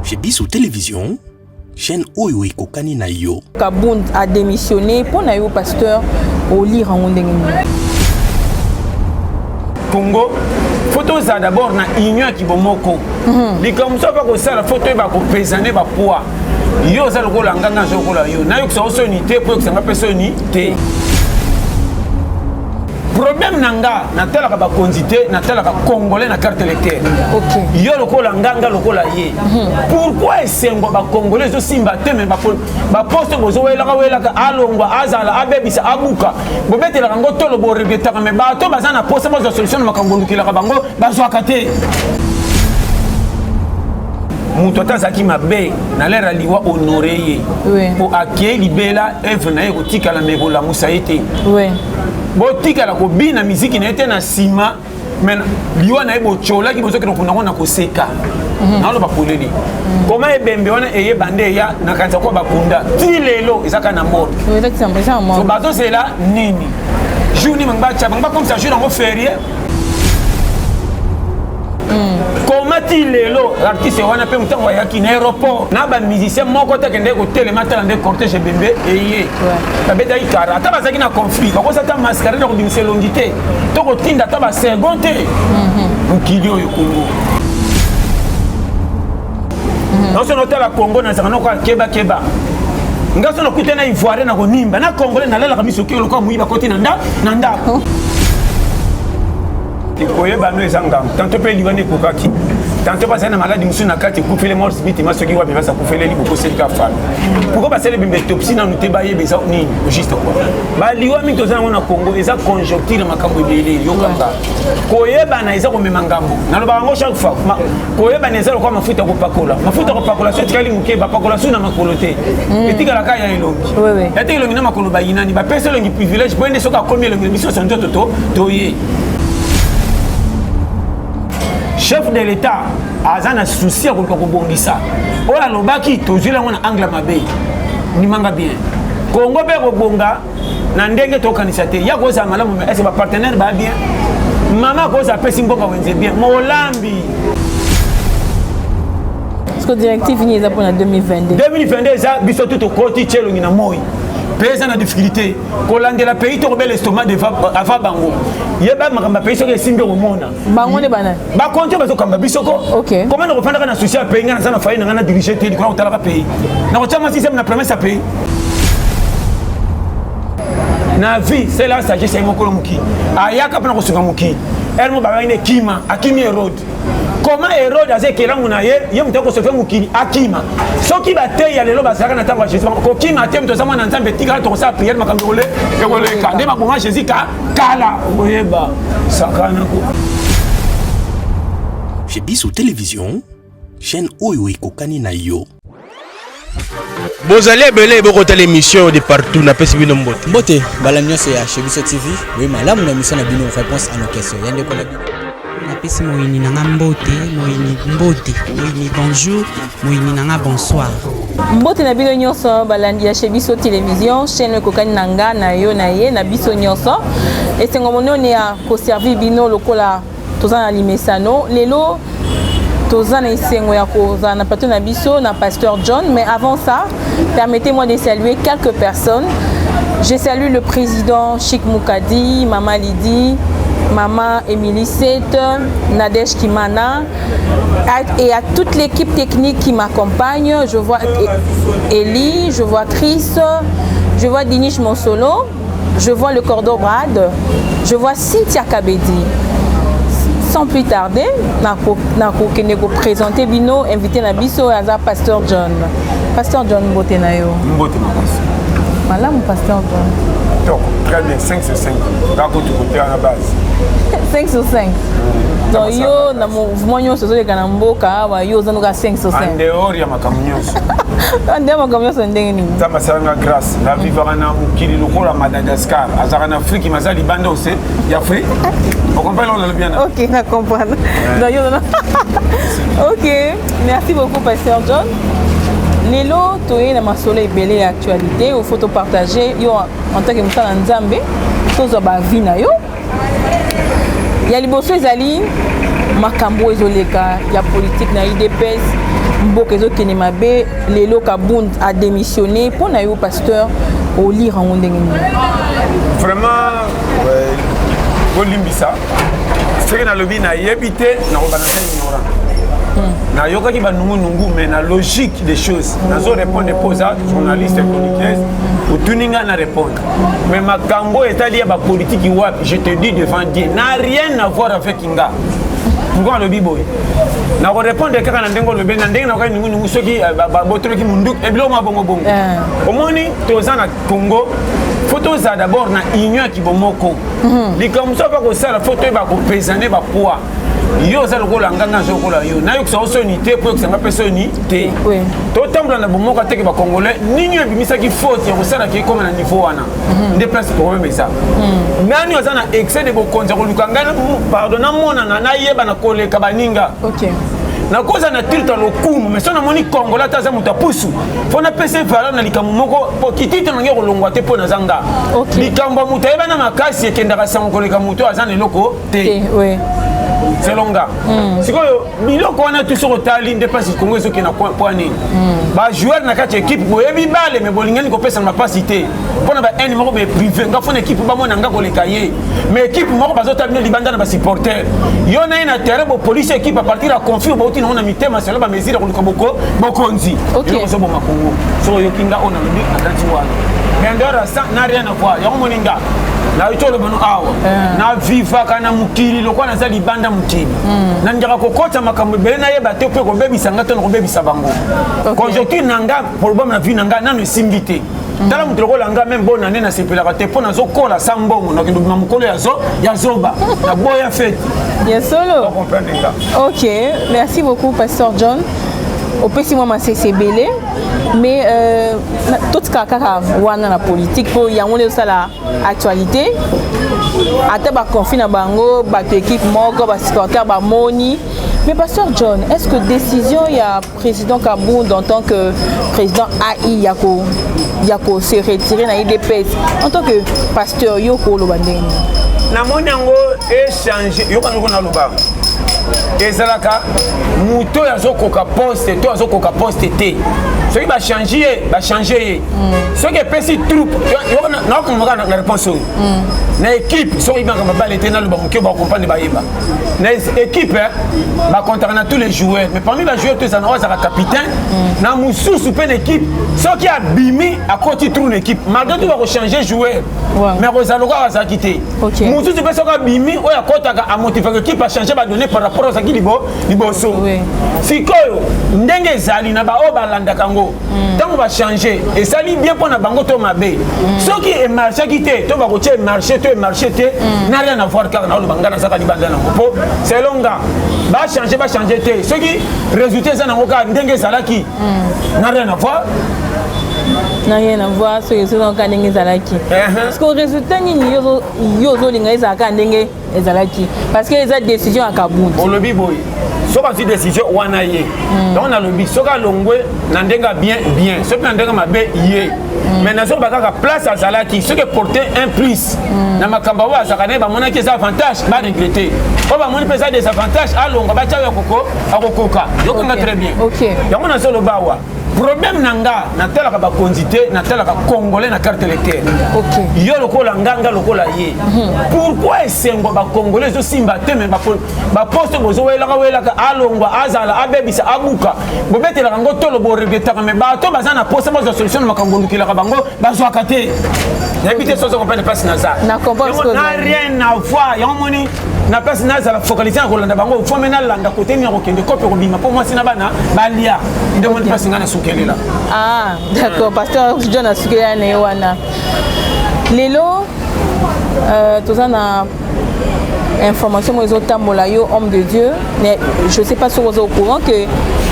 Chez Bissou Télévision, chaîne Oyo et Kokani na yo. Kabound a démissionné pour na yo pasteur au lire en Congo, photo ça d'abord na union qui bomoko. Les comme ça va que ça la photo va ko pesaner ba poids. Yo ça le ko la nganga zo ko la yo. Na yo ko so unité pour que ça personne unité. Problème nanga na tela ka ba quantité na tela ka congolais na carte électeur. OK. Yo le ko la nganga le ko la ye. Pourquoi esengo ba congolais zo simba te mais ba poste bozo wela ka alongwa azala abebisa abuka. Bo betela ngo tolo bo rebeta mais ba to bazana poste mo solution na makangolukila ka bango bazwa kate. Mutu atazaki mabe na lera liwa honoré ye. Pour accueillir libela œuvre na ko tikala mekola musaite. Oui. Botika la ko bina musique na été na sima mais liwa na ebo chola ki bozo ke na ko seka na lo ba poleli comment e bembe wana eye bande ya na kanza ko bakunda ti lelo ezaka na mort oui effectivement ça mort so bazo c'est là nini jour ni mangba cha mangba comme ça jour en férié comment ti lelo l'artiste wana pe mutango ya ki na aéroport na ba musicien moko ta kende ko tele matala nde cortège bembe eye ba beta ikara ta bazaki na conflit ba ko sa ta mascarade ko dimse longité to ko tinda ta ba seconde mukilio yo Congo non c'est noté la Congo na zakano ko keba ngaso no kutena ivoire na ko nimba na congolais na lela kamiso kilo ko muiba koti na nda Oye ba no ezanga tanto pe liwane kokaki tanto ba sana maladi musu na kati ku fele mort smith ma soki wa be sa ku fele li boko selika fa pourquoi ba sele bimbe topsi na nute ba yebe sa ni juste quoi ba liwa mi to zana na Congo eza conjoncture makambo ebele yo kanga koyeba na eza ko memangambo na lo ba ngo chaque fois koyeba na eza ko mafuta ko pakola so tikali muke ba pakola suna makolote etika la kaya elongi oui etika elongi na makolo ba yinani ba pesa elongi privilège bo ende soka komi elongi mission santo to ye chef de l'État a un souci avec le Bongisa. Ola lobaki tozila ngona angle mabe. Ni manga bien. Congo be ko bonga na ndenge to kanisate. Ya ko za malamu est-ce ba partenaire ba bien. Mama ko za pesi mboka wenze bien. Molambi. Est-ce que directive ni za pour 2022. 2022 za biso tout koti chelo ngina moi. Pays na difficulté kolande la pays to rebelle estomac de ava bango yeba makamba pays so ke simbe au monde bango ne bana ba konte bazo kamba bisoko OK comment on reprendre na souci à pays ngana sana faille ngana diriger te ko tala pays na ko chama système na promesse à pays na vie c'est là sagesse ay mokolo muki ayaka pana ko sunga muki elmo ba ine kima akimi road comment Hérode a dit na ye mutako se fait mukili akima soki bate ya lelo basaka na tango Jésus ko kima tem to sama na nzambe tika to sa prière makambo le ka nde mabonga Jésus ka kala oyeba sakana ko Chez Bissou Télévision, chaîne Oyo et Kokani na yo. Vous allez belé beaucoup l'émission de partout na pesi bino mbote. Mbote balanyo c'est chez Bissou TV. Oui, madame la mission na bino réponse à nos questions. Yande ko Napesi moyini nanga mbote, moyini bonjour, moyini nanga bonsoir. Mbote na bino nyonso balandi ya chez Bissou Télévision, chaîne Kokani nanga na yo na ye na biso nyonso. Esengo monone ya ko servir bino lokola tozana limesano. Lelo tozana esengo ya ko na pato na biso na pasteur John, mais avant ça, permettez-moi de saluer quelques personnes. Je salue le président Chic Moukadi, Maman Lydie, Maman Émilie Sette, Nadège Kimana et à toute l'équipe technique qui m'accompagne. Je vois Elie, je vois Chris, je vois Dinish Monsolo, je vois le Cordon Brad, je vois Cynthia Kabedi. Sans plus tarder, je vais présenter Bino, invité na biso à Pasteur John. Pasteur John Mbotenayo. Mbotenayo. Voilà mon Pasteur John. Donc, très bien, 5 sur 5. D'accord, tu côté à la base. 5 sur 5. Donc, yo, dans mon mouvement, yo, c'est ça, les Kanamboka, yo, ça nous a 5 sur 5. En dehors, il y a ma camion. En dehors, ma camion, c'est un dingue. Ça m'a servi la grâce. La vie va en Kili, le à Madagascar. En Afrique, il m'a dit, Bando, c'est, il y a Afrique. Vous comprenez, on a le bien. Ok, je comprends. Donc, yo, ok, merci beaucoup, Pasteur John. Lelo, tu es dans ma soleil belle actualité, il faut te partager. Yo, en tant que moussa Nzambe, tous les vie na yo. Il y a les bosses Zali, makambo ezoleka ya politique na IDPS mboka ezokende mabe lelo Kabund a démissionné mpo na yo pasteur olire yango ndenge nini vraiment olimbisa soki nalobi nayebi te nakobana te ignorant nayokaki banungunungu mais na logique des choses nazo répondre posa journaliste chroniqueuse otuninga na répondre mais makambo etali ya bapolitiki wapi je te dis devant Dieu n'a rien à voir avec Inga ngo alobi boy na ko répondre kaka na ndengo lobi na ndenge na ko nungunungu soki botoloki mundu ebilo mabongo bongo omoni toza na Congo photo za d'abord na union ki bomoko likamso pa ko sala photo ba ko pesane ba poids yo za lokola nganga zokola yo na yo ko soni te po ko nga soni te to tambula na bomoko teke ba congolais nini ebimisa ki faute ya ko sala ki comme na niveau wana déplace problème ça nani oza na excès de bokonza ko lukanga pardonna mona na yeba na koleka baninga OK na koza na tilta lokumu mais sona moni congolais taza muta pusu fona pese valeur na likambo moko po kitite na ngeko longwa te po na zanga likambo muta yeba na makasi ekenda ka sango koleka muto azana eloko te oui c'est longa sikoyo biloko wana tout sur otali ndepasi Congo ezoki na point nini ba joueur na kati équipe boyebi bale mais bolingani ko pesa na capacité pona ba un numéro privé nga fona équipe ba mona nga koleka ye mais équipe moko bazotali libanda na ba supporter yo na ina terrain bo police équipe à partir à conflit ba uti na mitema selo ba mesure ko boko bokonzi yo so bo makongo so yo kinga ona lobi akanti wana mais ndora ça n'a rien à voir yo moninga na itolo bono awa na viva kana mukili lokwa na za libanda mukili na ndira kokota makambo bele na yeba te pe ko bebisa ngata no bebisa bango conjoncture nanga problème na vie nanga nanu simbité tala mutoko langa même bona nena sepela te pona zokola sambongo na kindu mukolo ya zoba na boya fête bien solo OK merci beaucoup pasteur John au petit moment c'est belé mais tout kaka wana na politique pour yango le sala actualité ata ba conflit na bango ba équipe moko ba supporter ba moni mais pasteur John est-ce que décision ya président Kabund en tant que président AI yako se retirer na IDPS en tant que pasteur yoko lo bandeni na moni yango échanger yoko na loba ezalaka muto yazokoka poste to azokoka poste te soki ba changer soki pesi troupe na ko ngaka na réponse na équipe soki banga babale te na loba muke ba comprendre ba yeba na équipe ba contrat na tous les joueurs mais parmi les joueurs tous ça na capitaine na mususu pe l'équipe soki a bimi a côté trou l'équipe malgré tout ba ko changer joueur mais rozaloka va quitter mususu pe soki a bimi o ya kotaka a motiver l'équipe a changer ba donner par rapport à qui liboso sikoyo ndenge ezali na ba o balanda kango tango va changer et ça li bien pour na bango to mabe soki e marché quitté to ba ko tie marché te n'a rien à voir car na lo bangana saka libanda na ko c'est longa ba changer te soki résultat ça na ko ka ndenge ezalaki n'a rien à voir n'a rien à voir ce que donc ndenge ezalaki parce que résultat ni yozo linga ezaka ndenge ezalaki parce que les décisions à Kabund on le biboy soka si décision wana ye donc na lobi soka longwe na ndenga bien soki na ndenga mabe ye mais na so bakaka place à zalaki ce que porter un plus na makamba wa zakane ba mona ki ça avantage ba regretter ko ba mona pesa des avantages à longa ba chawe koko akokoka yoko nga très bien OK yango na solo bawa problème nanga na tela ka ba condité na tela ka congolais na carte électeur OK yo lokola nganga lokola ye pourquoi esengo ba congolais zo simba te mais ba poste bozo wela ka alongwa azala abebisa abuka bo betela ngo tolo bo regretter mais ba to bazana poste mo solution makambo lukila ka bango bazwa kate habiter so comprendre pas na ça na comprendre ce n'a rien à voir yo moni na place na za focaliser ko landa bango faut mena landa côté ni ko kende ko pe ko bima pour moi sina bana balia nde moni place ngana sukelela ah d'accord pasteur John asukela na wana lelo tozana information moi otambola yo homme de Dieu mais je sais pas si vous êtes au courant que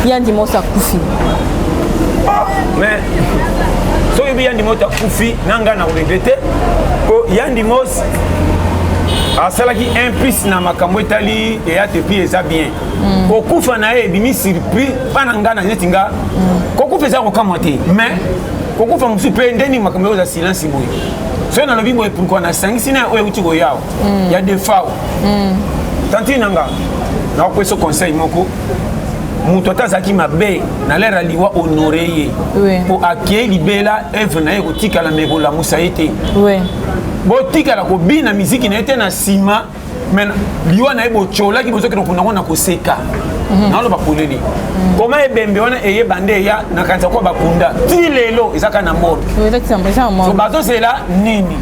Yandimos a kufi mais so Yandimos a kufi nanga na regretter ko Yandimos asalaki un plus na makambo etali et a depuis eza bien kokufa na ye bimi surpris pana ngana netinga kokufa eza kokamwa te mais kokufa musu pe ndeni makambo za silence boy so na lobi boy pourquoi na sangisi na oyo uti go yao ya de fao tanti nanga na ko so conseil moko muto atazaki mabe na lera liwa honoré ye po akie libela eve na ye kotika la mekola musaite botika la ko bina musique na ete na sima mais liwa na ye bochola ki bozo ke na koseka na lo bakoleli koma ebembe wana eye bande ya na kanza ko bakunda ti lelo ezaka na mort so bazo sela nini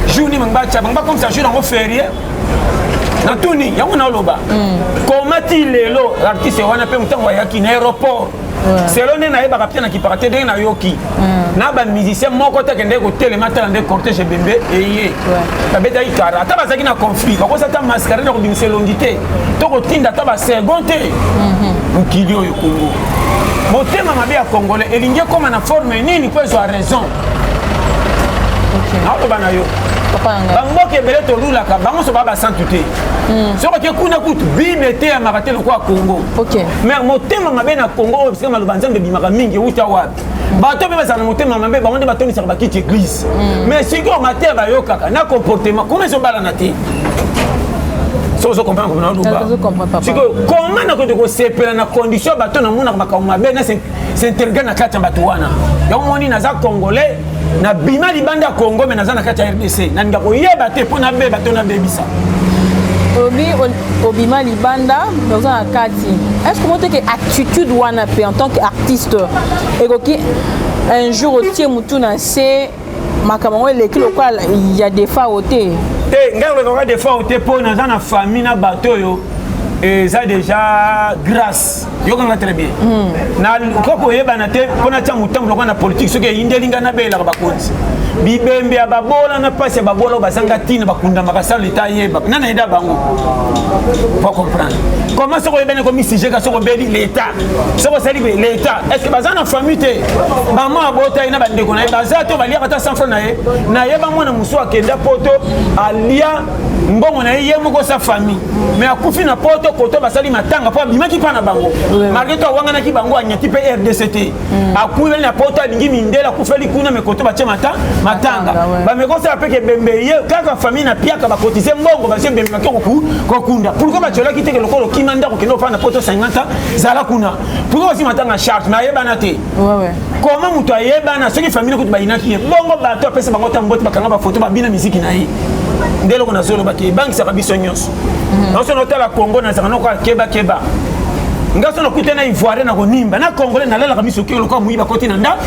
journée mangba cha mangba comme ça jour en férié na tuni yango na loba koma ti lelo artiste wana pe mutango yaki na aéroport selone na yeba kapita na kiparate de na yoki na ba musicien moko ta kende ko telemata na cortège bembe eye babeta ikara ata bazaki na conflit bako sa ta mascara na ko bimse longité to ko tinda ta ba seconde mukili oyo Congo motema mabe ya congolais elingi koma na forme nini kwa zo raison na to bana yo bango ke bele to lulaka bango so baba sans tuté so ko ke kuna kutu bibete ya makate lo kwa Congo mais motema mabe na Congo parce que malubanza de bimaka mingi uta wapi bato be bazana motema mabe bango de bato ni saka bakiti église mais si ko maté ba yokaka na comportement comment so bala na te so zo comprendre comment on si comment na ko de sepela na condition bato na mona makao mabe na s'interroger na kati bato wana yo moni na za congolais na bima libanda Congo mais naza na kati ya RDC na nga koyeba te pona be bato na bebisa obima libanda naza na kati est-ce que monte que attitude wana pe en tant qu'artiste ekoki un jour otie mutu na se makambo eleki lokola il y a des fois ote te nga lokola des fois ote po naza na famille na bato yo et ça déjà grâce yokanga très bien na koko yeba na te pona tia mutambo lokana politique soki indelinga na bela bakonzi bibembe ya babola na pasi ya babola basanga tina bakunda makasa leta yeba nana ida bango pour comprendre comment soko yeba ne ko misije ka soko beli leta soko sali be leta est-ce que bazana famille te maman abota ina bandeko na baza to balia kata 100 francs na yeba mwana muso akenda poto alia mbongo na ye moko sa famille mais akufi na poto koto basali matanga po bimaki pa na bango marketo wanga na ki bango anyati pe RDCT akuile na poto alingi mindela kufeli kuna mekoto bache matanga ba mekosa peke bembe ye kaka famille na piaka bakotize mbongo base bembe makoko kokunda pourquoi bachola kiteke lokolo kimanda ko kendo fa na poto 50 zala kuna pourquoi basi matanga charge na yeba na te comment muto ayeba na soki famille ko bayinaki ye bongo bato pesa bango tambote bakanga ba photo babina musique na ye ndelo ko na zolo baki bank sa biso nyonso non so notala Congo na zana ko keba ngaso na kutena ivoire na konimba na congolais na lela kamiso kelo ko muiba koti na nda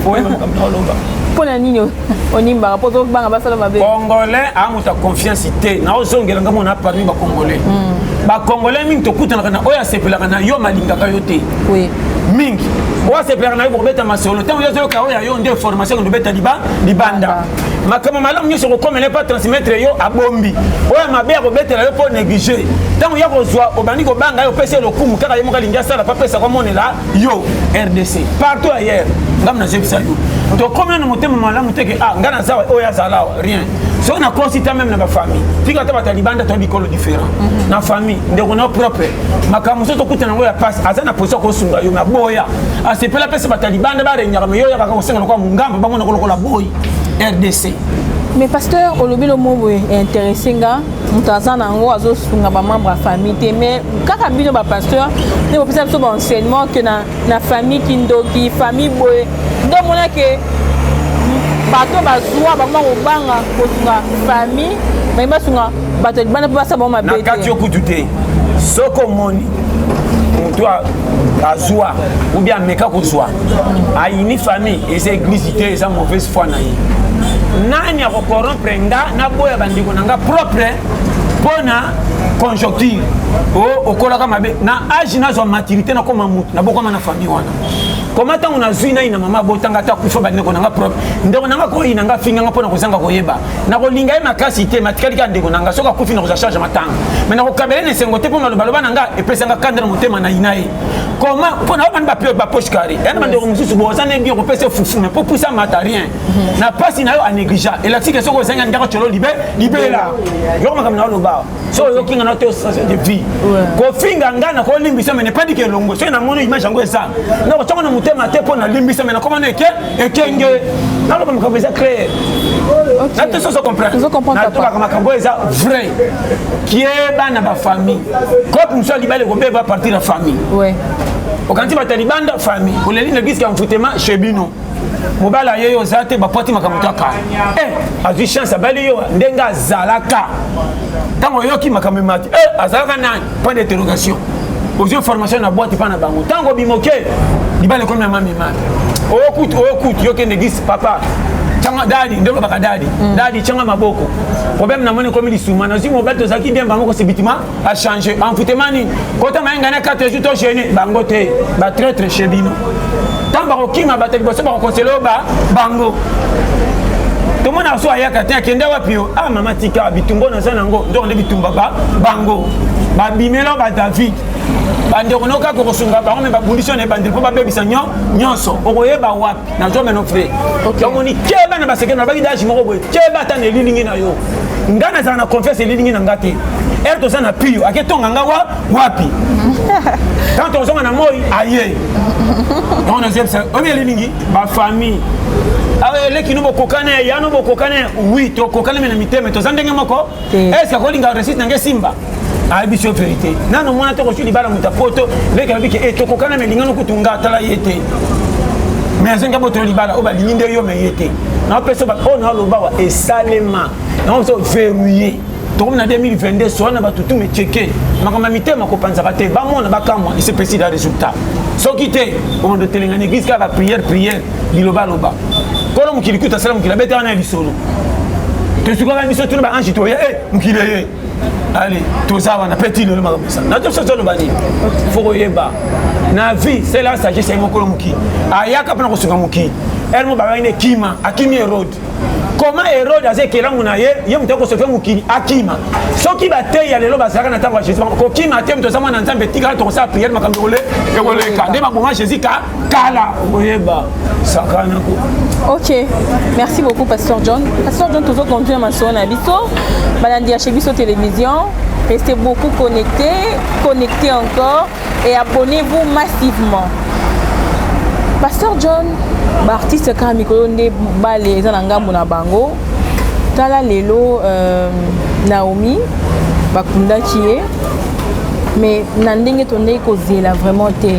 oyo kamnoloba pona nini onimba rapoto banga basala mabe congolais a muta confiance te na ozongela ngamo na parmi ba congolais ba congolais mingi to kutana na oya sepela na yo malinga ka yote oui mingi oya sepela na yo beta masolo tant yo ka oya yo nde formation ndo beta libanda makama malamu nyoso ko komele pas transmettre yo abombi oya mabe ko betela yo pour négliger tant yo ko zwa obani ko banga yo pese lo kumu kaka yo mokalinga sala pa pesa ko monela yo RDC partout ailleurs ngam na jebisa yo to combien de motema malamu teke ngana zawa oya zala rien so na consita même na ba famille tika ta batalibanda to bikolo différent na famille ndeko na propre makamu so to kutana ngoya passe azana poso ko sunga yo na boya asepela pesa batalibanda ba renyaka me yo ya ka senga ko mungamba bango na ko la boy RDC. Mais pasteur olobilo mo intéressé nga mutaza nango azosunga ba membre ya famille mais kaka bino ba pasteur ne bo pesa so ba enseignement que na famille kindoki famille boye ndo mona ke bato bazwa ba mama obanga kosunga famille mais basunga bato bana pesa ba mabete na kati okutute soko moni toi azwa ou bien meka kozwa aini famille et c'est église et ça mauvaise foi na yi nani a corrompre nga na boya bandiko nanga propre pona conjoncture o okolaka mabe na âge na zo maturité na koma mutu na bokoma na famille wana comment tant on a zui na ina mama botanga ta kufa bandiko nanga propre ndeko nanga ko ina nga finga nga pona kozanga koyeba na kolinga e makasi te matikali ka ndeko nanga soka kufi na ko charge matanga mais na ko kabele ne sengo te pona lobaloba nanga e pesa nga kandra motema na inae comment pona ba peur ba poche carré en bandeko mususu bozana bien ko pesa fufu mais pour ça mata rien na pasi na yo a négligeant et la tika soko zanga ndako cholo libela yo makam na loba so yo kinga na to de vie ko finga ngana ko limbisa mais ne pas dit que longo so na mono image yango ça na ko tonga na mutema te po na limbisa mais na comment ekenge na lo makambo eza clair na to so comprendre na to makambo eza vrai qui est bana ba famille ko mso libale ko be ba partir la famille ouais okanti ba talibanda famille ko leli na gisi ka mfutema chebino mobala yeyo zate ba poti makambo taka azu chance abali yo ndenga zalaka tango yoki makambo mati azalaka nani point d'interrogation aux formation na boîte pas na bango tango bimoke libale comme mama mimati okut yoke negis papa changa dadi ndelo baka dadi changa maboko problème na moni comme lisuma na zimo bato zaki bien bango ko sibitima a changer en futemani kota mayenga na 4 jours to gêné bango te ba très chebino tamba ko kima ba teliboso ba ko konselo ba bango to mona so ayaka te akenda wapi o mama tika bitumbo na sana ngo ndo nde bitumba ba bango ba bimelo ba David bande konoka ko sunga ba me ba condition e bande po ba bebisa nyonso okoyeba wapi na zo meno frère donc oni keba na baseke na ba gidaji moko boy keba ta ne lilingi na yo ngana za na confesse lilingi na ngate to sana pio aketonga ngawa wapi quand on zonga na moi aye on a zepsa o bien lilingi ba famille awe leki no bokokane ya no bokokane oui to kokane na miteme to zandenge moko est-ce ko linga resiste na simba a biso vérité nano mona to ko shuli bala mutapoto leki abiki to kokane me lingano kutunga tala yete mais zenga boto libala o ba linginde yo me yete na peso ba on halo bawa et salema na on so verrouiller to na 2022 so na batutu me checker makama mitema ko panza bate ba mona bakamwa et c'est précis da résultat so kité on de telenga église ka ba prière biloba loba kono mukili kuta sala mukila beta na bisolo to suka ba biso tuna ba anji to mukile ye allez to ça va na petit le makamisa na to so lo bani foko yeba na vie c'est la sagesse mo kono muki ayaka pana ko suka muki elle mo ba ine kima akimi erode comment Hérode a que là mon aïe yé mutako se fait mukini akima soki ba te ya lelo ba saka na tango Jésus ko kima tem to sama na nzambe tika to sa prière makambo ole e wole ka de ba bon Jésus ka kala oyeba sakana ko. OK, merci beaucoup Pasteur John. Pasteur John toujours conduit ma son habito balandi chez Biso télévision. Restez beaucoup connectés encore et abonnez-vous massivement. Pasteur John, artiste comme Mikolo nde balé za ngambo na bango. Tala lelo Naomi bakunda kié. Mais nandenge tonde ko zela vraiment té.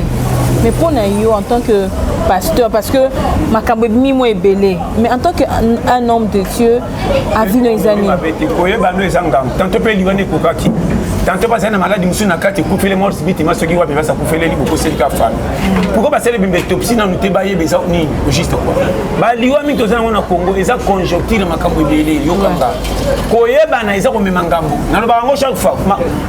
Mais pour yo en tant que pasteur parce que makambo mimo ebele mais en tant qu'un homme de Dieu a vu nos années. Koyeba no ezangam. Tanto pe liwane kokaki. Tanto pas na maladie musu na kati couper les morts bit ma soki wa beba sa couper les liboko selika femme pourquoi ba sele bimbe topsi na nute ba yebe za ni juste quoi ba liwa mi to za na Congo eza conjoncture makambo ebele yo kanga koyeba na eza ko memangambo na lo ba ngo chaque fois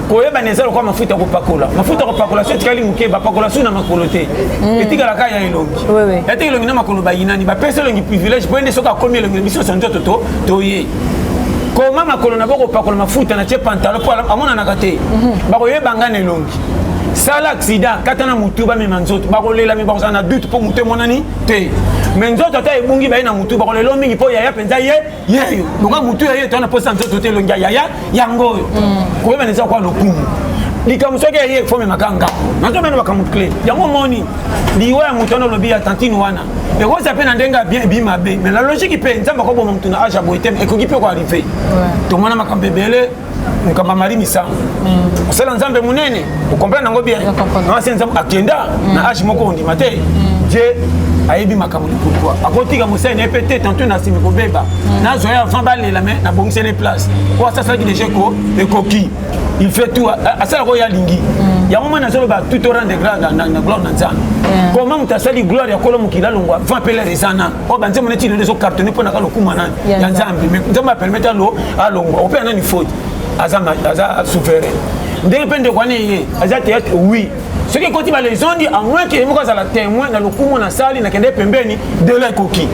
koyeba na eza ko mafuta ko pakola so tikali muke ba pakola suna makolote etika la kaya elongi oui etika elongi na makolo ba yinani ba pesa longi privilège pour ende soka komi elongi biso sonto to ye comment makolo na boko pakola mafuta na tie pantalon pour amona na kate bako ye bangana elongi sala accident katana mutu ba me manzoto bako lela mi bako na doute pour mutu monani te menzoto ta ebungi ba na mutu bako lelo mingi po ya penza ye yo donc mutu ye to na posa nzoto te longi ya yango ko ye baneza kwa lokumu likamusoke ye fo me makanga nazo mena bakamukle yango moni liwa ya mutu na lobi ya tantine wana et quand ça peine ndenga bien bima be mais la logique pe nzamba ko bomo mutuna aja boitem et ko gipe ko arriver to mona makambebele nkamba mari misa osala nzambe munene ko comprendre ngo bien na nzamba akenda na aji moko ndi mate je ayebi makambo pourquoi akotika musene epete tantôt na simi ko beba na zoya avant baler la main na bongse les places ko ça qui déjà ko et coquille il fait tout à ça ko ya lingi ya moment na solo ba tout au rang de grâce na gloire na nzambe comment mutasali gloire ya kolo mukila longwa va peler rezana o banze moneti les autres cartonner pour na kalo kumana ya nzambe mais nzambe permettre lo alongwa o pe na ni faute aza souverain ndepende kwa ne aza théâtre oui ce qui continue les gens dit à moins que moko za la témoin na lokumo na sali na kende pembeni de la coquille.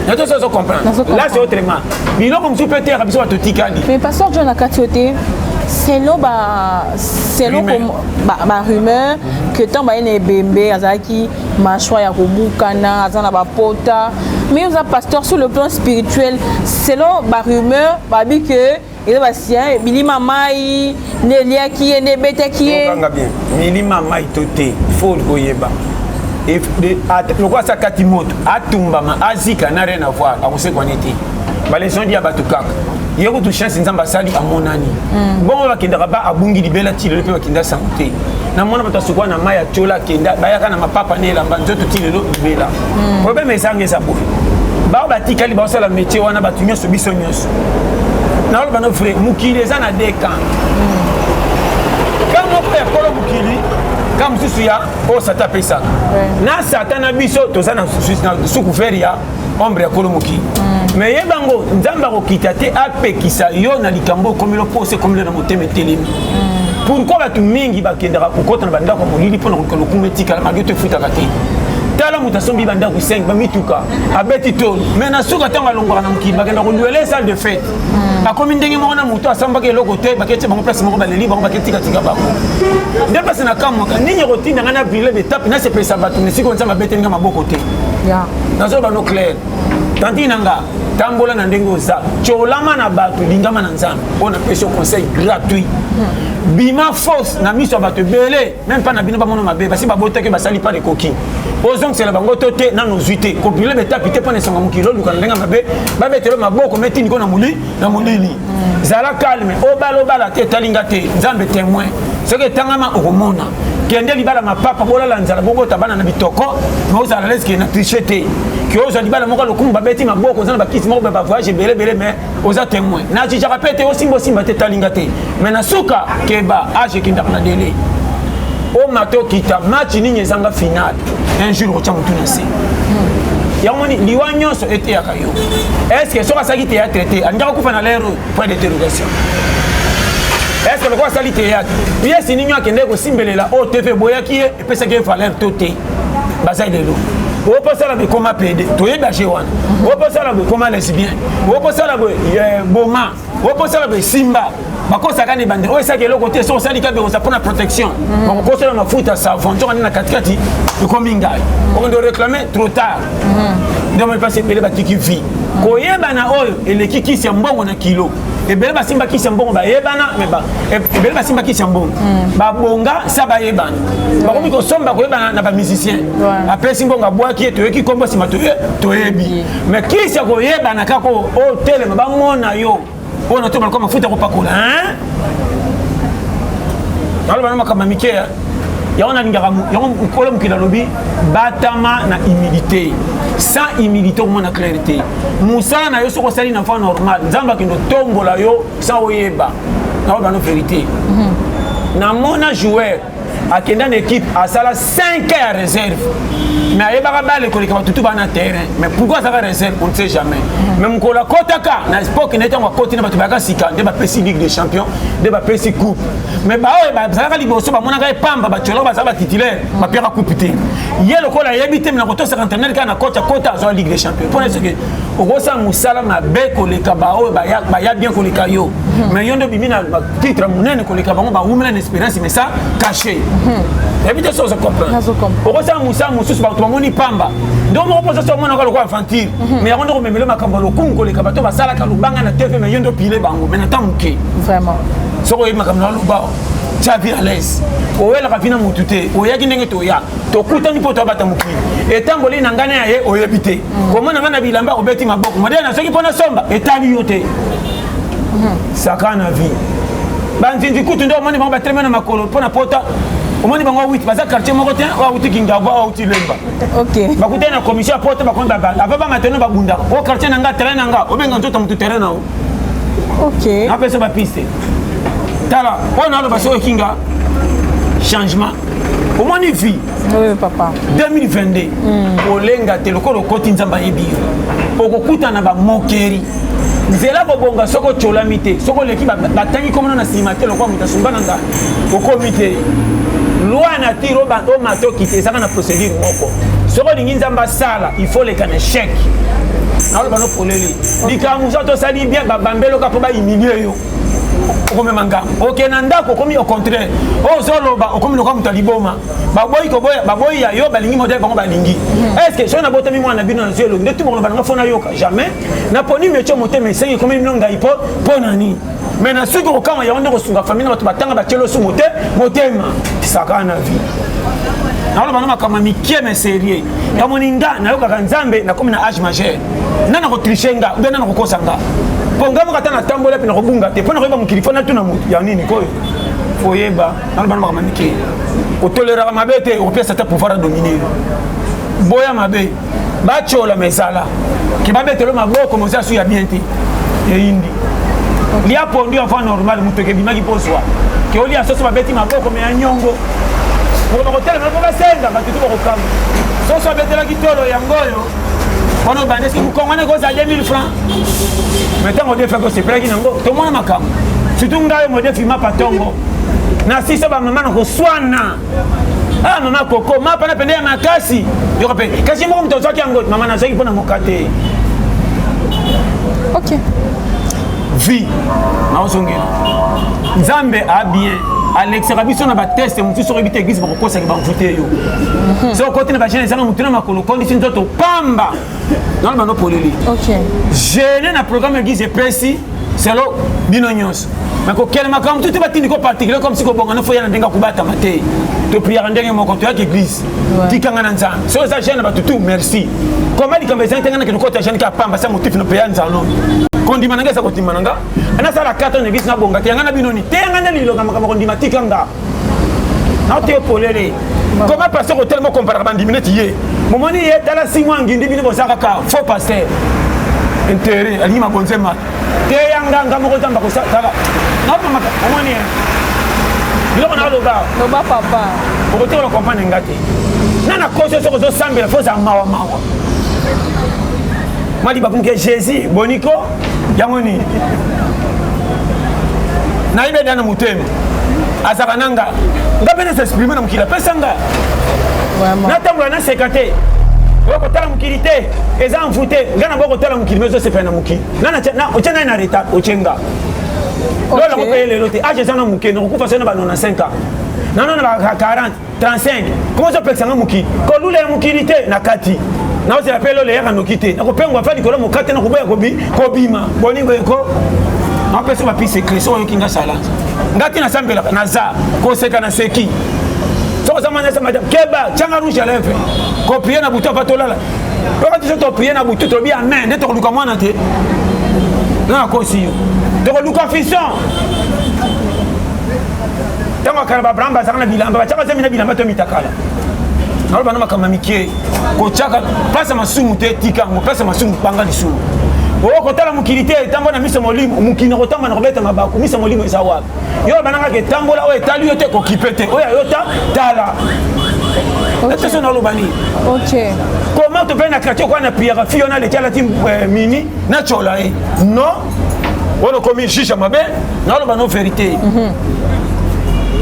Na to so comprendre là c'est autrement biloko msu peut être biso batotikali mais pasteur John Akatiote c'est lo ba rumeur que tant ba ene bembe azaki machwa ya kobukana azana ba pota Mais vous êtes pasteur sur le plan spirituel. Selon ma rumeur, ma vie que il va sien, Billy Mamai, Nelia qui est Nebete qui est. Billy Mamai toté, faut le goyeba. Et le quoi ça katimoto, atumbama, azika n'a rien à voir. À vous c'est qu'on était. Les gens disent à Batukak. Il y a beaucoup chance nzamba sali a mon ani. Bon on va kindara ba abungi libela ti le pe kinda santé. Na mona batasukwa na maya chola kinda bayaka na mapapa ne la banzoto ti le libela. Problème ezange za bo. Ba batikali ba sala métier wana batunyo so biso nyonso. Na lo bano frère mukili za na deka. Quand on peut kolo mukili comme susu ya o sata pesa. Na satana biso to za na suku feria ombre kolo mukili. Mais yebango nzamba ko kitate apekisa yo na likambo comme le pose comme le moteme telemi. Pourquoi batu mingi bakendaka kokota na banda ko molili pona ko lokumetika la magete futa kate. Tala mutasombi banda ko 5 ba mituka abeti tol. Mais na suka tanga longora na mukili bakenda ko luele salle de fête. Akomi ndenge mo na muto asamba ke loko te bakete bango place mo baleli bango baketi katika bako. Ndepasa na kamo ninyi rotina ngana briller de tape na se pesa batu ne siko nzamba beti nga maboko te. Ya. Nazo ba no clair. Tanti nanga tambola na ndenge oza cholama na bato lingama na nzambe on appelle ce conseil gratuit bima force na miso bato belé même pas na bino ba mono mabe basi ba botake basali pas de coquille ozong c'est la bango toté na nozuité ko briller be tapité pas na sanga mukilo luka ndenga mabe ba betelo maboko meti niko na mulili zala calme obalo bala te talinga te nzambe témoin ce que tangama okomona kende libala mapapa bola la nzala bongo tabana na bitoko mais ozala leske na tricheté que ozali bala moko lokumu babeti maboko ozana bakisi moko ba voyage belé mais oza témoin na je répète aussi simba te talinga te mais na suka keba age kinda na délai o mato kita match ni ezanga final un jour au chamutu na se yamoni liwanyo so été ya kayo est-ce que soka saki te ya traité andaka kufa na l'air point d'interrogation. Est-ce que le quoi sali théâtre pièce ninyo akende ko simbelela o TV boyaki e pesa ke valeur toté bazai de l'eau o pesa la be koma PD to yebaje wana o pesa la be koma lesbien o pesa la be boma o pesa la be simba bakosa kane bande o esa ke lo côté so sali ka be osa pour la protection on kosa la mafuta savon to na katikati ko kominga on doit réclamer trop tard donc passer pele batiki vie ko yebana oyo eleki kisi ya mbongo na kilo ebele basimba kisi ya mbongo bayebana meba ebele basimba kisi ya mbongo babonga sa bayebana bakomi kosomba koyebana na ba musicien apesi mbongo abwaki etoyeki kombo sima toyebi mais kisi ya koyebana kako o telema bamona yo ona to balko mafuta kopakola hein alors bana makamba mikea yaona lingaramu yaona kolo mukila lobi batama na humilité sans humilité on a clarté musala na yo soko sali na fa normal nzamba kindo tombola yo sans oyeba na ba no vérité na mona joueur akenda na équipe à sala 5 à réserve mais ayeba ka bale ko le ka tutu bana terrain mais pourquoi ça va réserve on ne sait jamais même ko la kotaka na sport ki neta ngwa koti na batu baka sika de ba PC Ligue des Champions de ba PC Coupe mais ba o ba ça ka liboso ba mona ka pamba ba tsholo ba za ba titulaire ba pera coupe te yelo ko la yebite na ko to 50 ka na kota zo Ligue des Champions pour ce que o go sa musala ma be ko le ka ba o ba ya bien ko le ka yo mais yondo bimina titre munene ko le ka ba ba umela espérance mais ça caché évitez ça, je comprends. Au reste, Moussa, Moussa, tout le monde y pamba. Donc, on repose sur moi, on va infantile. Mais on doit me macamba le kungo, les cabatos, va sala kalubanga na TV, mais on doit piler bango. Mais n'attends que. Vraiment. So, on va macamba le bas. Tu as vu à l'aise. O elle rafina mutute. O ya kinenge to ya. To kuta ni poto bata muki. Et tamboli nangane ya ye o yebite. Comment na na bilamba o beti maboko. Madena so ki pona somba. Etali yote. Sakana vie. Banzinzi kutu ndo moni ba tremena makolo pona pota. Omoni bango 8 baza quartier moko te wa uti kingaba wa uti lemba. OK. Ba kutena commission porte ba konda ba. Ava ba mateno ba bunda. O quartier nanga terrain nanga. O benga nzota mutu terrain na o. OK. Na pesa ba piste. Tala, on a le baso kinga changement. Omoni vie. Oui papa. 2022. Olenga te lokolo koti nzamba yebi. Okokuta na ba mokeri. Nzela bobonga soko cholamite. Soko leki ba tangi komona na simate lokwa mutasumba nanga. Okomite. Loi na tiro ba o mato kite ça na procédure moko soko lingi nzamba sala il faut les can échec na ba no poleli likamuza to sali bien ba bambelo ka po ba humilier yo okome manga ok nandako komi au contraire o solo ba okomi loka mutaliboma baboyi ko boya baboyi ya yo balingi modèle bango balingi est-ce que so na botami mwana bino na zelo ndetu bongo banga fona yoka jamais na poni mecho motema sengi komi nonga ipo ponani mais na suko kama ya wanda ko sunga famille na batanga ba chelo su motema sakana vie na wala banama kama mikie mais sérieux kama ninga na yoka kanzambe na komi na âge majeur nana ko trishenga ou bien nana ko kosanga ponga mo katana tambola pe na ko bunga te pona ko ba mukilifona tuna mutu ya nini koyo foyeba na bana kama mikie ko tolera mabete o pesa ta pouvoir dominer boya mabe ba chola mesala ki ba betelo maboko mo sa su ya bien te e indi li a pondu enfant normal mutu ke bimaki poswa ke oli asoso mabeti maboko me anyongo pour le hôtel mais pas senda ba tutu ko kama so so betela kitolo ya ngoyo ono bande si vous connaissez ko za 2000 francs maintenant on fait que c'est prêt qui nango tout le monde makam surtout ngayo modèle filma patongo na sisa ba mama na ko swana ah mama koko ma pana pende ya makasi yo ko pe kasi mo mto zaki yango mama na zaki pona mokate OK vie na osongela nzambe a bien Alex Rabiso na ba test mutu so rebite église bako kosa ba voter yo so côté na ba jeune sana mutu na makolo condition to pamba non ba no poleli OK jeune na programme église précis c'est lo binonyos mais ko quel makam tout ba tindi ko particulier comme si ko bonga no foya na ndenga kubata mate to prière ndenge moko to ya église tikanga na nzambe so ça jeune ba tutu merci comment dit comme ça ngana ke ko ta jeune ka pamba sa motif no peya nzalo kondima nanga sa kotima nanga ana sala 4 nevis na bonga te ngana binoni te ngana lilo kama kondima tikanga na te polele comment passer au tellement comparable bandimine tiye momoni ye dala 6 mois ngindi bini bo saka ka faux pasteur intérêt ali ma bonzema te yanga ngamo ko tamba ko sala na mama momoni bilo na lo ba papa ko te ko comprendre ngate nana cause so ko sambela faux za mawa mali bakunke Jésus boniko yamoni na ibe dana mutema azakananga ngapene s'exprimer na mukila pesanga vraiment na tambula na sekate wako tala mukilite eza mfute ngana boko tala mukili mezo sepa na muki na ochena na reta ochenga lola ko pele lote age sana muke no kufa sana ba 95 ans non ba 40 35 comment ça peut ça muki ko lule mukilite na kati na ose appelle le yaka nokite na ko pengwa fa dikolo mukate na ko boya ko bima boningo eko na pesa ba pise kreso yo kinga sala ngati na sambela na za ko seka na seki so za manesa madam keba changa rouge à lèvres ko prier na buto pa tolala ko ti to prier na buto to bi amen de to luka mwana te na ko si yo to luka fisson tama karaba bramba za na bilamba ba chaka semina bilamba to mitakala na ba na makama mikie ko chaka pasa masumu te tika mo pasa masumu banga lisumu o ko tala mukilite tambo na miso molimo mukino ko tamba na ko beta mabaku miso molimo eza wapi yo bananga ke tambola o etali yo te ko kipete o ya yota tala attention na lobani OK comment to pena kratio kwa na prière fiona le tala tim mini na chola non on komi jija mabe na lobano vérité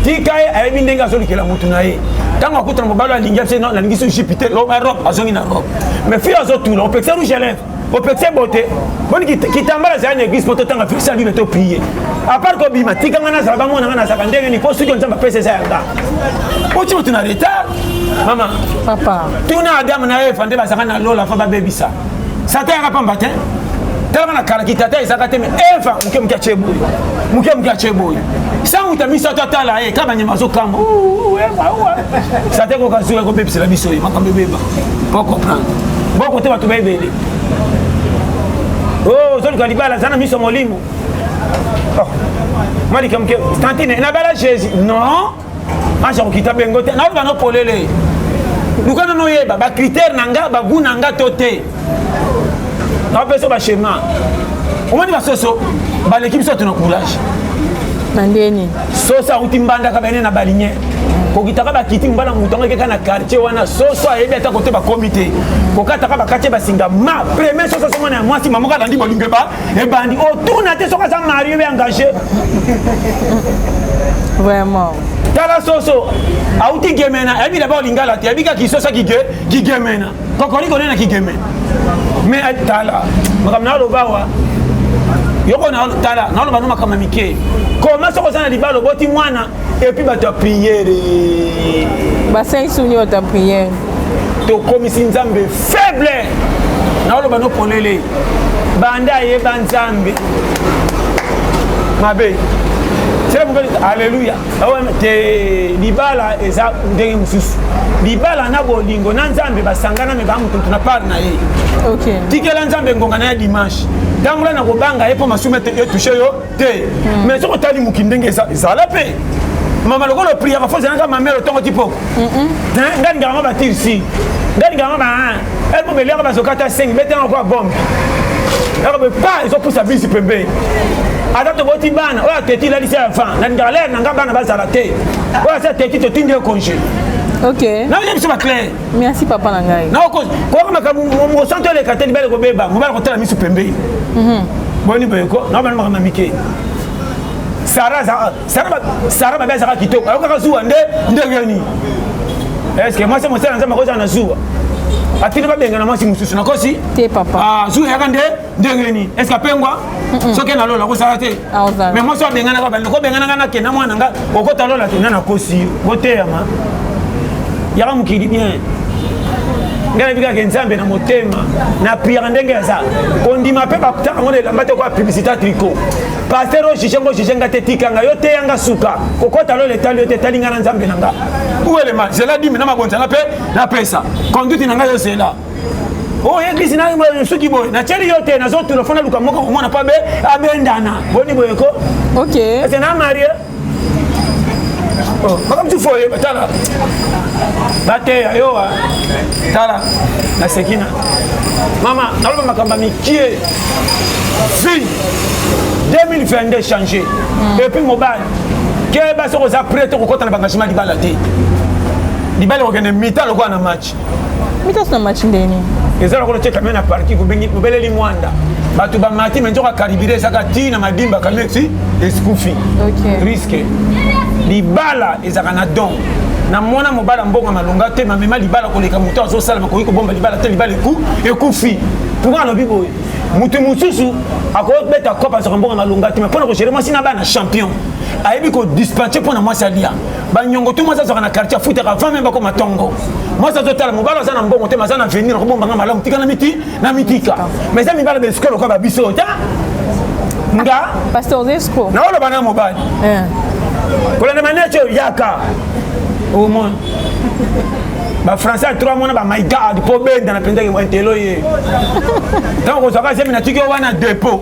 tikaye ay bindenga so likela mutu na ye tango akutra mobalo alingia se na lingiso jipite lo robe azongi na robe mais fi azotu lo pexer rouge à lèvres au pexer beauté boni kitambala za na église poto tanga fixa lui to prier à part ko bima tikanga na saba mona na saka ndenge ni postu ko nzamba pesa za yanga ochi mutu na retard mama papa tuna adam na Eva nde basaka na lola fa ba bebisa sata yanga pamba te tellement na kala kitata isaka te mais Eva muke acheboy sans utamisa totala e kama nyama zo kama sata ko kazuwa ko bebisa la biso e makambe beba pour comprendre boko te batu bebele oh zoli kalibala zana miso molimo oh mali kamke tantine na bala Jésus non acha kokita bengo te na ba no polele lukana no yeba ba critère nanga ba gu nanga tote na peso ba schéma omoni ba soso ba l'équipe so teno courage mandeni sosa utimbanda ka bene na balinye kokitaka bakiti mbala mutonga keka na quartier wana soso ayebi ata kote ba comité kokataka bakate basinga ma premier soso somona ya mwasi mamoka landi bolinge ba e bandi autour te soka za mario be engagé vraiment tala soso auti gemena ayebi d'abord lingala te ayebi ka kisosa ki gemena kokoli konena ki gemena mais tala makamna lo bawa yoko na tala na loba no makama mike comment ça kozana libalo boti mwana et puis bato prière bassin souni ta prière to komisi nzambe faible na loba no polele banda ye banzambe mabe c'est bon alléluia te libala eza ndenge mususu libala na bolingo na nzambe basangana me ba mutu na part na ye OK tikela nzambe ngonga na dimanche dangola na kobanga ye po masumete e toucher yo te mais soko tali mukindenge eza la paix mama lokolo prière fa zanga mamelo tongo tipo ngani ngama ba tirsi ngani ngama ba elle peut belera ba sokata 5 mettez encore bombe elle peut pas ils ont poussé bisi pembe adato boti bana oya teti la lisi ya fan na ngala na ngabana bazala te oya sa teti to tinde congé OK na je suis clair merci papa na ngai na ko makamu mo santo le kateli bale ko beba mo bale ko tala misu pembe boni beko na bana makama mike Sarah ba beza kitoko ayoka zuwa ndegeni est-ce que moi c'est mon sel nzamba ko na zuwa atini ba benga na mwasi mususu na kosi te papa zuwa yaka ndegeni est-ce que pengwa soke na lola ko sala te mais moi so benga na ba ko benga na ke na mwana nga okota lola te na kosi wote ama yaka mukidi bien ngana bika ke nzambe na motema na prière ndenge ya sa kondima pe ba kutaka ngone lamba te kwa publicité tricot pasteur o shishenga te tikanga yo te yanga suka kokota lo letali yo te talinga na nzambe nanga uwele ma je la dit na mabonza na pe na pesa conduite nanga yo c'est là oh église na suki boy na cheli yo te na zo telefona luka moko ko mona pa be abendana boni boyeko OK c'est na marie oh bakam tu foye batala bate yo tala na sekina mama naloba makamba mikie fi 2022 changé et puis mobile que ba so za prêt ko kota na bangashima di balate di bale ko kene mita lo kwa na match mita na match ndeni ezala ko cheka mena parki ko bengi mobile li mwanda batu ba mati menjo ka karibire saka tina madimba kamexi eskufi OK risque di bala ezaka na don na mona mobala mbonga malonga te mamema libala ko leka muto azo sala ko bomba libala te libala ekufi pourquoi no bibo mutu mususu akobeta kopa zo mbonga malonga te mais pona ko gérer moi sina bana champion ayebi ko dispatcher pona moi salia ba nyongo to moi ça na quartier foot avant même ba ko matongo moi ça totala mobala ça na mbongo te mazana venir ko bomba malamu tika na mitika mais ça mi bala be skolo ko ba biso ta nga pasteur Zesco na wala bana mobile kola na manecho yaka au moins ba français 3 mois ba my god po benda na pendeke mo intelo ye donc ko saka semi na tiki wana dépôt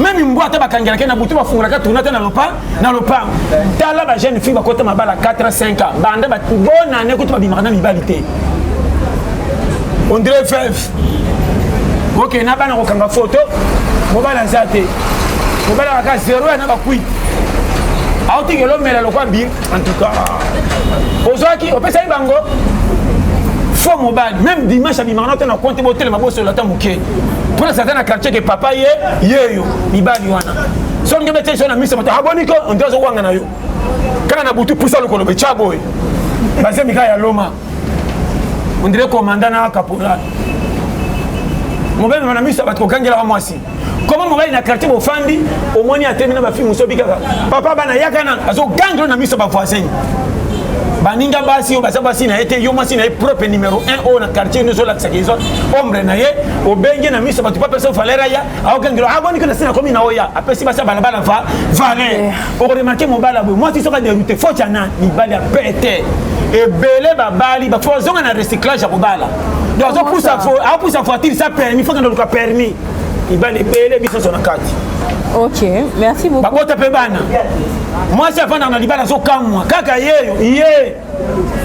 même mbwa ta bakangela ke na butu ba fungula ka tourna na lopa tala ba jeune fille ba kota mabala 4 5 ans banda ba bona ne ko to ba bimana mibalité on dirait fève OK na bana ko kanga photo mo bala zate mo bala ka 0 na ba kui auti ke lo mela lo kwa bi en tout cas ozaki opesa ibango faux mobile même dimanche abimana na compte botel maboso la tamuke pour certains quartier que papa yeyo ibali wana so ngebe te so na misa mata aboniko ondozo wanga na yo kana na butu pusa lokolo be chabo base mika ya loma on dirait commandant na caporal mobile na misa batko kangela mwasi comment mobile na quartier bo fandi au moins ni atemina ba film so bikaka papa bana yakana azo ganglo na misa ba voisin baninga basi yo basa basi na été yo masi na propre numéro 1 au na quartier nous la sakizo ombre na ye o bengi na miso batu pa personne valera ya au kangiro aboni que na sina komi na oya apesi basa bala bala va valer o remarquer mon bala moi si soka dérouté faut tana ni bala pété et belé ba bali ba faut zonga na recyclage ya bala donc ça pousse à voiture ça permis faut que nous le permis il va les belé biso sur la carte. OK merci beaucoup bakota pe bana moi c'est avant na libala zo kamwa kaka yeyo ye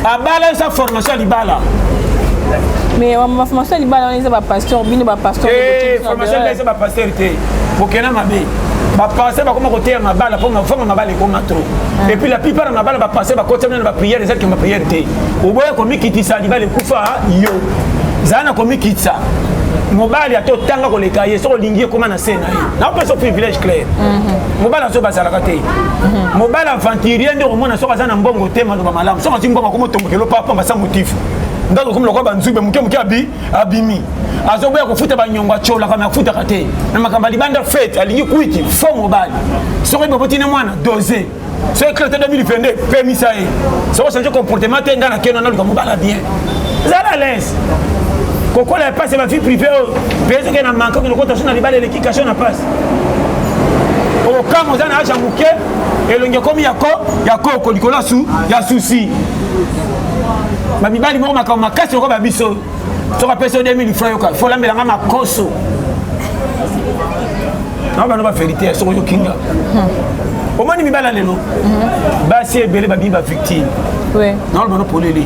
abala sa formation libala mais ma formation libala on est ba pasteur bino ba pasteur formation c'est ba pasteur té bokena mabe ba passer ba koma côté mabala pour ma forme mabala ko matro et puis la plupart mabala ba passer ba côté na ba prière les que ma prière té oboya ko mikitisa libala kufa yo zana ko mikitsa mobali atotanga koleka ye soko lingi koma na scène na pas so privilège clair mobali so basala kate mobali aventurier ndio mona soko sana mbongo tema lo malamu soko timbongo ko motombo kelo papa mbasa motif ndako comme lokwa banzube muke abimi azoboya kofuta banyongo chola kama kufuta kate na makamba libanda fete alingi kuiti fo mobali soko bobotine mwana doser so éclaté 2022 permisa e so changer comportement te ngana keno na luka mobala bien zala l'aise kokola ya passe ma vie privée peso ke na manka ko kota sona libala le kikasho na passe o kamo zana acha muke elonge komi yako likola su ya souci ba mibali moko makasi ko ba biso to ka peso 2000 francs yoka faut la melanga makoso na ba no ba vérité so yo kinga au moins mi bala lelo basi ebele ba biba victime ouais na ba no polele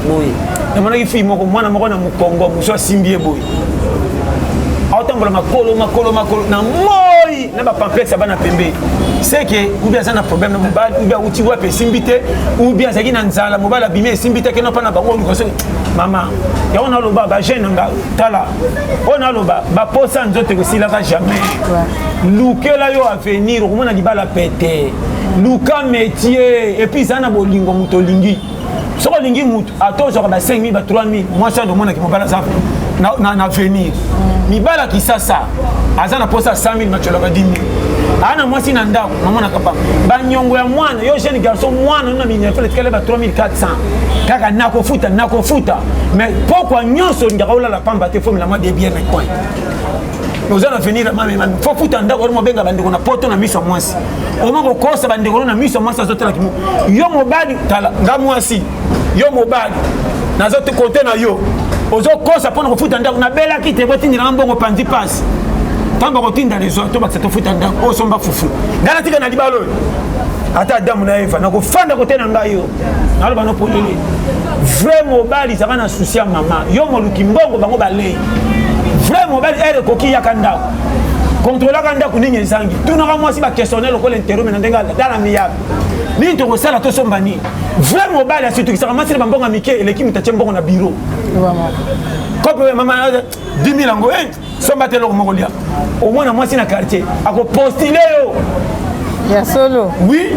boy na mona ki fi moko mwana moko na mukongo muso simbie boy autambola makolo na moi na ba pamplexe bana pembe c'est que ou bien ça na problème na mobile ou bien uti wa pe simbite ou bien ça ki na nzala mobile abime simbite ke no pa na bango ko mama ya on a lo ba jeune nga tala on a lo ba posa nzote ko sila ka jamais lukela yo avenir ko mona libala pété luka métier et puis ça na bolingo muto lingi soko lingi mutu atozo ba 5000 ba 3000 moi ça do mona ki mobile ça na venir mibala kisasa azana posa 100 000 macholoka 10 000 ana mwasi na ndako namona kapa banyongo ya mwana yo jeune garçon mwana na minye fele kele ba 3400 kaka nakofuta mais pourquoi nyonso ndakaola la pamba te fomi la moi de bien na coin nous allons venir mami faut futa ndako mo benga bandeko na poto na miso mwasi o mako kosa bandeko na miso mwasi azotela kimo yo mobali tala nga mwasi yo mobali nazote côté na yo ozo kosa pona kofuta ndako na bela kite botini na mbongo pandi passe tamba kotinda les autres ba to futa ndako o somba fufu ngana tika na libalo ata Adamu na Eva na kofanda kote na ngai yo nalo bano polele vrai mobali ça va na souci ya mama yo moluki mbongo bango balei vrai mobali ere koki ya kanda contrôler kanda kuninye nzangi tunaka mwasi ba questionner ko l'interro mena ndenga dala miyaba ni to ko sala to sombani vrai mobali surtout ki saka masile bambonga mike eleki mutache mbongo na bureau vraiment kope mama 10 000 ngo somba telo ko mokolia au moins na mwasi na quartier ako postuler yo ya solo oui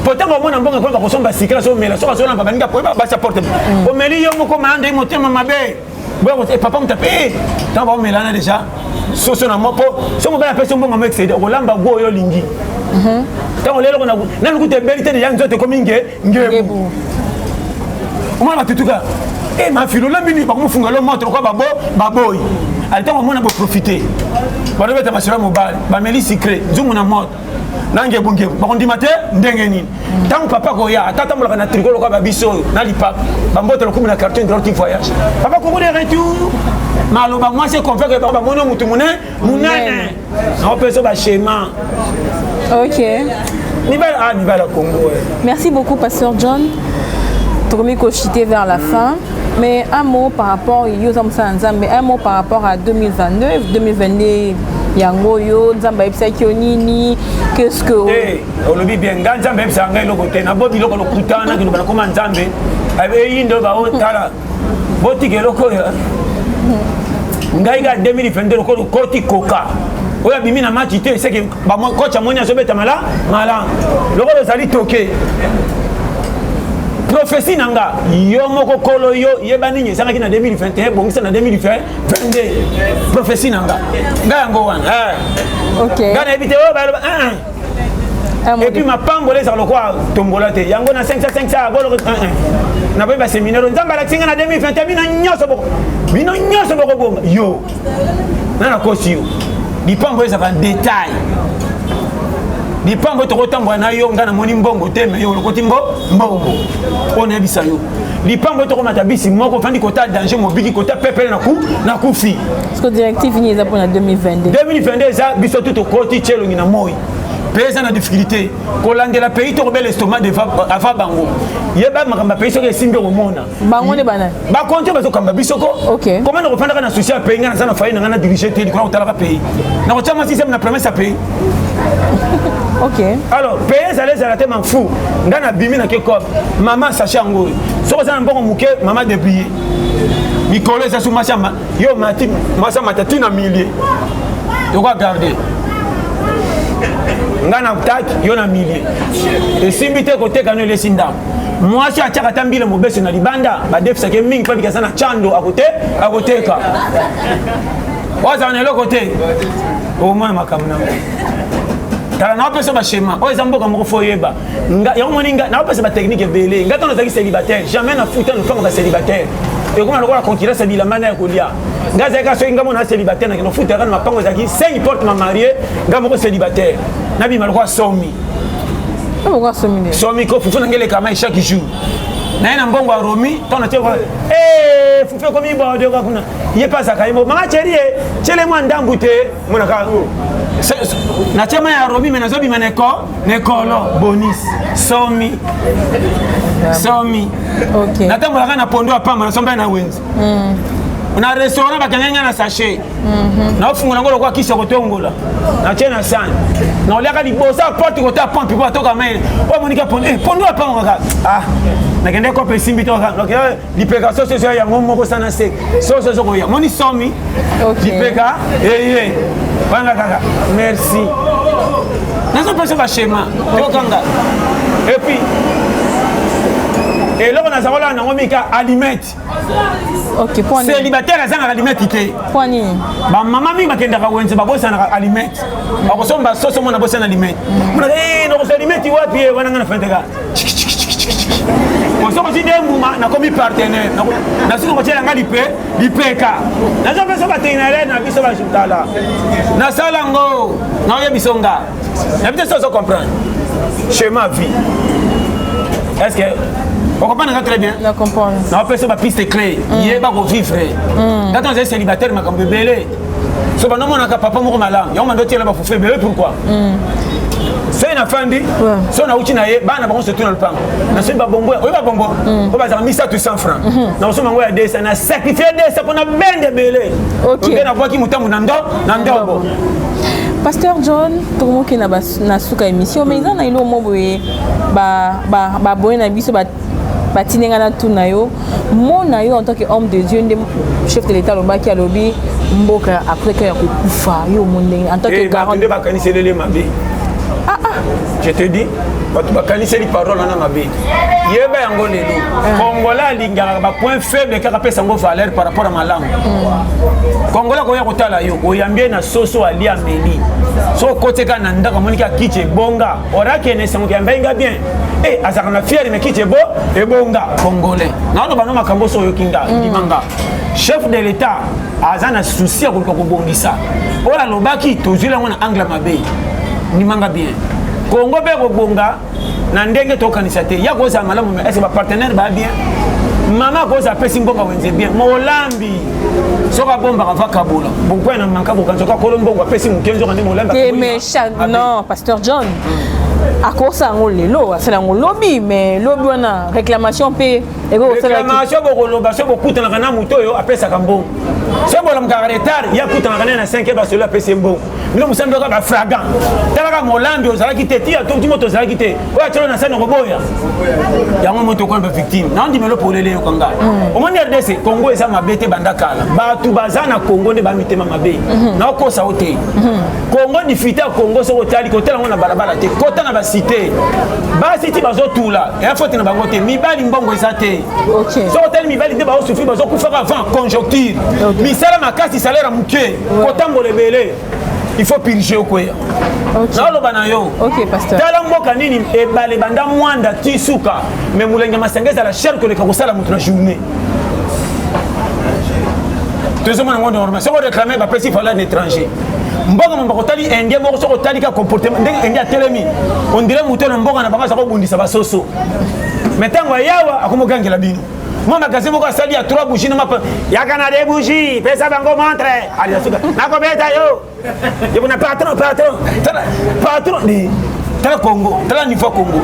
pourtant au moins na mbonga ko somba sikela so mela so na baninga po ba sa porte o meli yo moko mande motema mabe bon papa mtape tant ba melana déjà so na mopo so mo ba pesa mbonga mo excédé ko lamba go yo lingi tant lelo ko na ngute belité de yango zote komi ngebu umana tutuka ma filo la mini ba mo funga lo moto ko baboy alita mo na bo profiter ba robeta masira mobile ba meli secret zumu na moto nange bunge ba kondima te ndenge nini tant papa ko ya tata mo la na tricolo ko ba biso na lipa ba mbote lo comme na carton de voyage papa ko de retour malo ba moi c'est qu'on fait que ba mono mutu munene na peso ba schéma. OK. Ni bala Congo. Merci beaucoup pasteur John. Tourmi kochité vers la fin. Mais un mot par rapport mais un mot par rapport à 2022 yango yo nzamba epsa kionini qu'est-ce que olobi bien nzamba epsa ngai lokote na bobi lokolo kutana kino bana koma nzambe abe yindo ba otala boti ke loko ngai ga 2022 lokolo koti koka oya bimi na match te c'est que ba coach amoni azobeta mala lokolo sali toke prophétie nanga yo moko kolo yo yebani nye sanga kina 2021 bongisa na 2022 prophétie nanga yango wana OK ngana ebite o ba et puis ma pambole ça lokwa tombola te yango na 500 golo na ba séminaire nzamba la tinga na 2021 bino nyoso boko bomba yo na kosi yo dipambole ça va détail lipango tokotambwa na yo ngana moni mbongo te me yo lokoti mbongo on ebisa yo lipango tokomata bisi moko fandi kota danger mobiki kota pepele na kufi ce que directive ni za pour 2022 za biso tout koti chelo ngina moi pesa na difficulté kolandela pays to rebel estomac de ava bango yeba makamba pays ke simbe ko mona bango ne bana ba konte bazo kamba biso ko OK comment na kopanda na social pays ngana sana faina ngana diriger te ko tala pays na ko chama système na promesse pays. OK alors pays ça les arrêter m'en fou ngana bimi na ke comme maman sacha ngo so ça mbongo muke maman déplier mikolo ça sous machama yo mati masa matati na millier yo ko garder ngana taki yo na millier et simbite ko teka no le sindam Moi si atiaka tambile mobeso na libanda ba defisake mingi pa bikasa na chando akoteka waza na eloko te omona makambo nango tala na opesa ba schéma o ezambo ka moko foyeba ya omoni nga na opesa ba technique ebele nga tono zaki célibataire jamais na futa no fanga ba célibataire et comme on a concurrence bila mana ko lia nga zaka so nga mona célibataire na no futa kana mapango zaki 5 porte ma marié nga moko célibataire na bi malko somi somi ko fufu na ngele kama chaque jour na ina mbongo wa romi tona teko fufu ko mi bo de ko kuna ye pasa ka imo mama cherie chele mwa ndambu te mona ka na chema ya romi mena zo bi maneko nekolo bonus somi okay na tambo kana pondo apamba na somba na wenzi na restaurant bakanyanya na sachet na ofungola ngolo kwa kisa kotongola na chena sana na oliaka libosa porte ko ta pompe ko toka mail o monika pondo apamba ka na kende ko pe simbi to ka donc lipeka so ya ngomo ko sana sek so ko ya moni somi lipeka banga kaka merci nazo pesa ba schéma to kanga et puis et là on a zarola na ngomika alimete ok point célibataire azanga alimete te point ni ba mama mi makenda ka wenze ba bosa na alimete akosomba soso mona bosa na alimete mona no ko alimete wapi wana ngana fenteka on soko sinde muma na komi partenaire na siko kochela ngali lipeka na zo pesa ba tenere na biso ba jitala na salango na ye bisonga na bite so comprendre chemin vie est-ce que on comprend très bien. Je comprends. On appelle ça ma piste clé. Il est pas pour vivre. Quand on est célibataire, ma comme bébé. So ba no mona ka papa moko malam. Ya on m'a doté là ba fufé bébé pourquoi? C'est une afandi. So na uchi na ye bana bango se tuna le pan. Na so ba bombo, o ba bombo. O ba za 1700 francs. Na so mango ya desa na sacrifier desa pour na bende belé. OK. Na kwa ki mutambu na ndo. Pasteur John, tout le monde qui na suka émission mais ils en a ilo mo boye ba boye na biso ba batinenga na tuna yo mona yo en tant qu'homme de Dieu ndem chef de l'état lobaki alobi mboka après que ya kufa yo mondenge en tant que garant de bakanisi lele mabe je te dis batu bakanisi li parole na mabe yeba yango lelo kongola lingaka ba point faible kaka pesa ngo valeur par rapport à malamu kongola ko ya kotala yo oyambie na soso ali ameli so côté kana ndaka monika kiche bonga orake ne sango yamba bien azaka na fier mais kiche bo e bonga congolais na no bano makambo so yo kinga dimanga chef de l'état azana souci ya ko bongisa ola lobaki tozila ngona angle mabe dimanga bien Congo be ko bonga na ndenge to kanisa te ya ko za malamu mais est-ce ba partenaire ba bien mama ko za pesi mbonga wenze bien molambi soka bomba ka vakabola pourquoi na manka bokanzo ka kolombo ko pesi mukenzo ka ni molamba méchant non pasteur John à cause ça on lelo c'est la lobby mais lobby wana réclamation pe et ko c'est la réclamation ko loba so ko kutana kana muto yo apesa kambo so bola mka retard ya kutana kana na 5 ba so la pesi mbongo mino musambe ka ba fragan tala molambi ozala kiteti ya tout moto ozala kité oya tolo na sana ko boya ya ngo moto ko ba victime na ndi melo polele yo kanga o moni RDC Congo eza mabete bandakala ba tu bazana Congo ne ba mitema mabe na ko sa hote Congo di fita Congo so otali ko tala ngona balabala te kota na ba cité ba cité bazo tula et faut na bango te mibali mbongo eza te OK so otali mibali te ba souffrir bazo kufa avant conjoncture mi sala makasi salaire muke kota ngolebele il faut purger quoi. OK pasteur. Tala mboka nini e bale banda mwanda tisuka mais mulenge masengeza la cher que le kakosala mutu na journée. Deuxièmement on normal. Si on réclamer ba pesi fala l'étranger. Mboka mboko tali indien moko soko tali ka comportement ndenge india telemi. On dirait mutu na mboka na banga sako bundisa basoso. Metango yawa akomogangela bino. Moi magasin moko sali ya 3 bougies na mapa. Yaka na 2 bougies, pesa bango montre. Ali asuka. Nako beta yo. Et vous n'avez patron ni tala Congo tala niveau Congo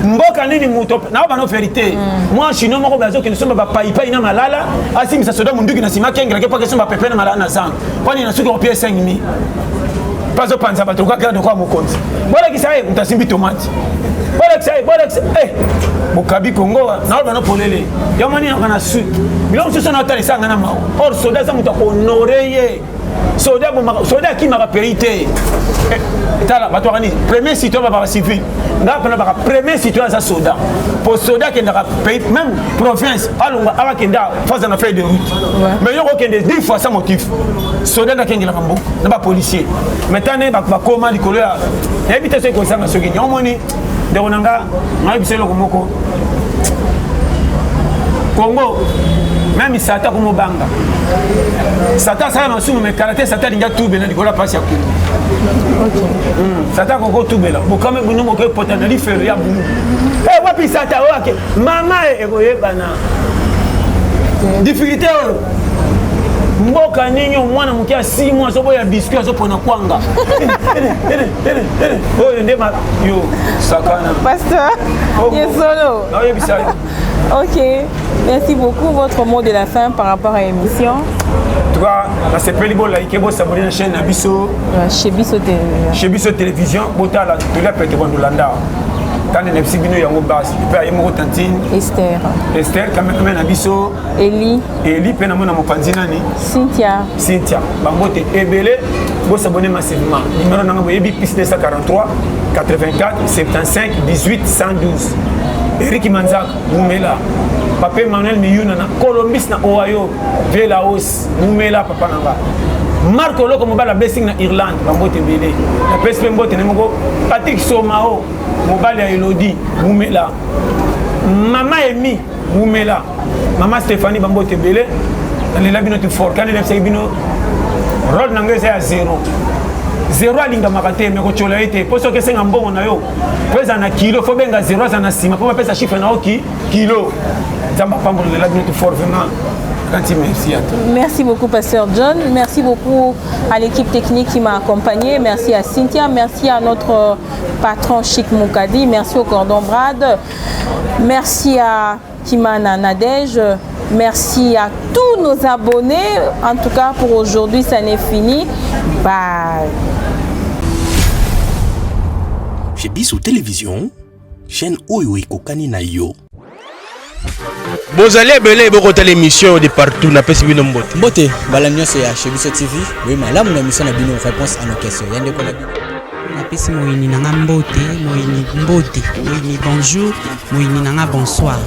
mboka nini muto na ba no vérité moi chino moko bazo ki nsomba ba paipa ina malala asi misa soda munduki na sima kengela ke pake somba pepe na malala na sang kwani na suki opie 5000 pazo panza ba truka ka kwa mokonzi bora kisaye mtasimbi tomate bora kisaye Bukabi Congo na ba no polele yamani na su bilon so na tali sanga na ma or soda za muta honorer ye Soldat qui m'a payé. Premier citoyen va civil. Premier citoyen c'est soldat. Pour soldat qui n'a payé, même province, qui a fait un affaire de route. Mais il y a 10 fois ça motif. Soldat qui a pas policier. Maintenant, il va comment il y a des habitations qui sont dans Congo, même Satan comme Banga. Satan, ça m'a souvent, mais karaté, Satan, il y a tout, il y a pas si Satan, il y a tout, il y a quand même un homme qui est potentiel, il fait rien. Eh, wapi Satan, ok. Maman est égoïste, difficulté. Mboka ninyo mwana mukia 6 mois so boya biscuit so pona kwanga. Oh ndema yo sakana. Pasteur, Yesolo. Non, yebisa. Ok, merci beaucoup. Votre mot de la fin par rapport à l'émission. En tout cas, la CPL like bo s'abonner à la chaîne Abisso. Chez Bisso Télévision. Chez Bisso Télévision, bota la télé pete bandolanda. Quand les psybino yango bas, peut y mo tantine. Esther quand même Abisso. Eli pe na mona mopanzina ni. Cynthia. Bambote ebele bo s'abonner massivement. Numéro na ngo yebi plus 243 84 75 18 112. Eric Manzak, Moumela, Papa Emmanuel Miyuna, Columbus na Ohio, Velaos, Moumela, Papa Nanga. Marco Loko Mobile blessing na Irlande, Bambote Bele. La PSP Mbote Nemogo, Patrick Somao, Mobile ya Elodie, Moumela. Maman Emi, Moumela. Maman Stéphanie Bambote Bele. Elle est là, bien fort. Quand elle est là, bino, rôle n'angé c'est à 0. 0 alinga makate me ko chola ete poso ke senga mbongo na yo pesa na kilo fo benga 0 za na sima po pesa chiffre na oki kilo zamba pambo de la minute fort vraiment merci à toi. Merci beaucoup Pasteur John, merci beaucoup à l'équipe technique qui m'a accompagné, merci à Cynthia, merci à notre patron Chic Moukadi, merci au Cordon Brad, merci à Kimana Nadège. Merci à tous nos abonnés. En tout cas, pour aujourd'hui, ça n'est fini. Bye. Chez Bisso Télévision, chaîne Oyo Kokani na yo. Vous allez belé beaucoup l'émission de partout na pesi bino mbote. Mbote, balamio c'est chez Bisso TV. Oui, madame, nous émission na bino réponse à nos questions. Yande ko na pesi moyini nanga mbote, moyini bonjour, moyini nanga bonsoir.